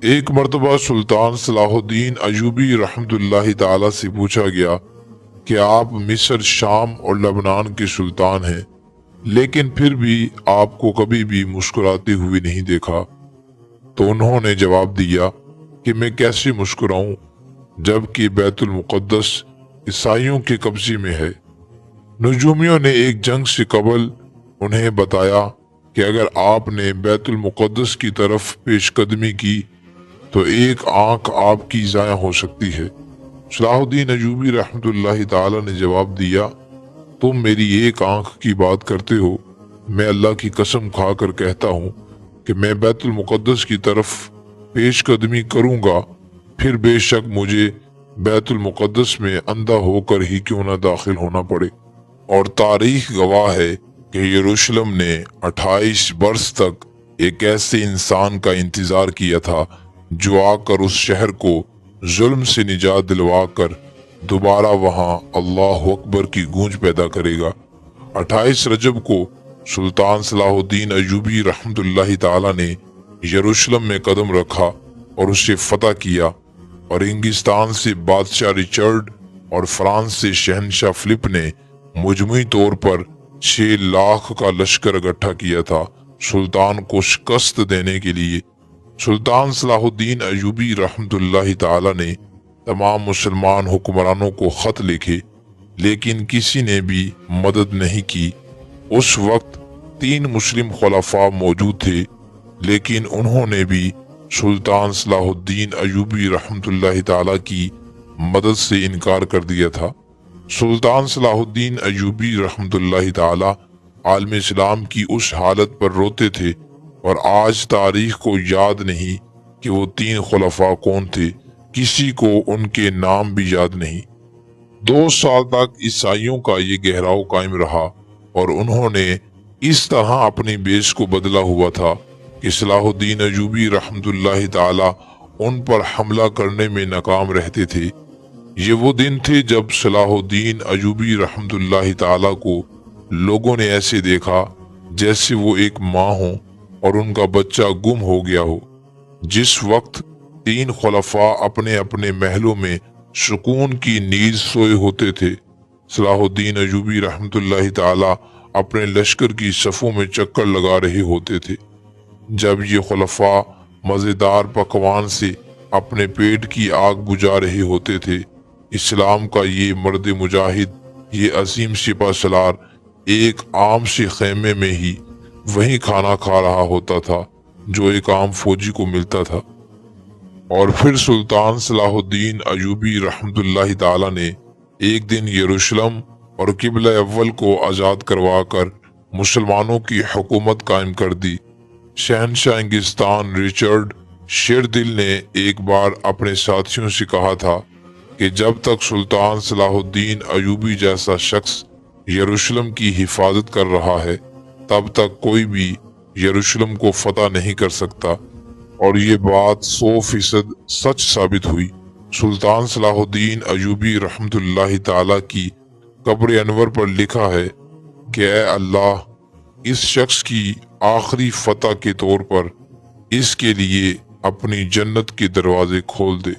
ایک مرتبہ سلطان صلاح الدین ایوبی رحمت اللہ تعالی سے پوچھا گیا کہ آپ مصر، شام اور لبنان کے سلطان ہیں، لیکن پھر بھی آپ کو کبھی بھی مسکراتے ہوئے نہیں دیکھا۔ تو انہوں نے جواب دیا کہ میں کیسے مسکراؤں جب کہ بیت المقدس عیسائیوں کے قبضے میں ہے۔ نجومیوں نے ایک جنگ سے قبل انہیں بتایا کہ اگر آپ نے بیت المقدس کی طرف پیش قدمی کی تو ایک آنکھ آپ کی ضائع ہو سکتی ہے۔ صلاح الدین ایوبی رحمت اللہ تعالی نے جواب دیا، تم میری ایک آنکھ کی بات کرتے ہو، میں اللہ کی قسم کھا کر کہتا ہوں کہ میں بیت المقدس کی طرف پیش قدمی کروں گا، پھر بے شک مجھے بیت المقدس میں اندھا ہو کر ہی کیوں نہ داخل ہونا پڑے۔ اور تاریخ گواہ ہے کہ یروشلم نے 28 برس تک ایک ایسے انسان کا انتظار کیا تھا جو آ کر اس شہر کو ظلم سے نجات دلوا کر دوبارہ وہاں اللہ اکبر کی گونج پیدا کرے گا۔ 28 رجب کو سلطان صلاح الدین ایوبی رحمت اللہ تعالی نے یروشلم میں قدم رکھا اور اسے فتح کیا، اور انگلستان سے بادشاہ ریچرڈ اور فرانس سے شہنشاہ فلپ نے مجموعی طور پر 6 لاکھ کا لشکر اکٹھا کیا تھا سلطان کو شکست دینے کے لیے۔ سلطان صلاح الدین ایوبی رحمت اللہ تعالی نے تمام مسلمان حکمرانوں کو خط لکھے، لیکن کسی نے بھی مدد نہیں کی۔ اس وقت 3 مسلم خلفاء موجود تھے، لیکن انہوں نے بھی سلطان صلاح الدین ایوبی رحمت اللہ تعالی کی مدد سے انکار کر دیا تھا۔ سلطان صلاح الدین ایوبی رحمت اللہ تعالی عالم اسلام کی اس حالت پر روتے تھے، اور آج تاریخ کو یاد نہیں کہ وہ 3 خلفاء کون تھے، کسی کو ان کے نام بھی یاد نہیں۔ 2 سال تک عیسائیوں کا یہ گہراؤ قائم رہا، اور انہوں نے اس طرح اپنی بیس کو بدلا ہوا تھا کہ صلاح الدین ایوبی رحمت اللہ تعالی ان پر حملہ کرنے میں ناکام رہتے تھے۔ یہ وہ دن تھے جب صلاح الدین ایوبی رحمت اللہ تعالی کو لوگوں نے ایسے دیکھا جیسے وہ ایک ماں ہوں اور ان کا بچہ گم ہو گیا ہو۔ جس وقت 3 خلفاء اپنے اپنے محلوں میں سکون کی نیند سوئے ہوتے تھے، صلاح الدین ایوبی رحمت اللہ تعالی اپنے لشکر کی صفوں میں چکر لگا رہے ہوتے تھے۔ جب یہ خلفاء مزیدار پکوان سے اپنے پیٹ کی آگ بجھا رہے ہوتے تھے، اسلام کا یہ مرد مجاہد، یہ عظیم سپہ سالار ایک عام سے خیمے میں ہی وہی کھانا کھا رہا ہوتا تھا جو ایک عام فوجی کو ملتا تھا۔ اور پھر سلطان صلاح الدین ایوبی رحمت اللہ تعالی نے ایک دن یروشلم اور قبلہ اول کو آزاد کروا کر مسلمانوں کی حکومت قائم کر دی۔ شہنشاہ انگلستان ریچرڈ شیردل نے ایک بار اپنے ساتھیوں سے کہا تھا کہ جب تک سلطان صلاح الدین ایوبی جیسا شخص یروشلم کی حفاظت کر رہا ہے، تب تک کوئی بھی یروشلم کو فتح نہیں کر سکتا، اور یہ بات 100% سچ ثابت ہوئی۔ سلطان صلاح الدین ایوبی رحمت اللہ تعالی کی قبر انور پر لکھا ہے کہ اے اللہ، اس شخص کی آخری فتح کے طور پر اس کے لیے اپنی جنت کے دروازے کھول دے۔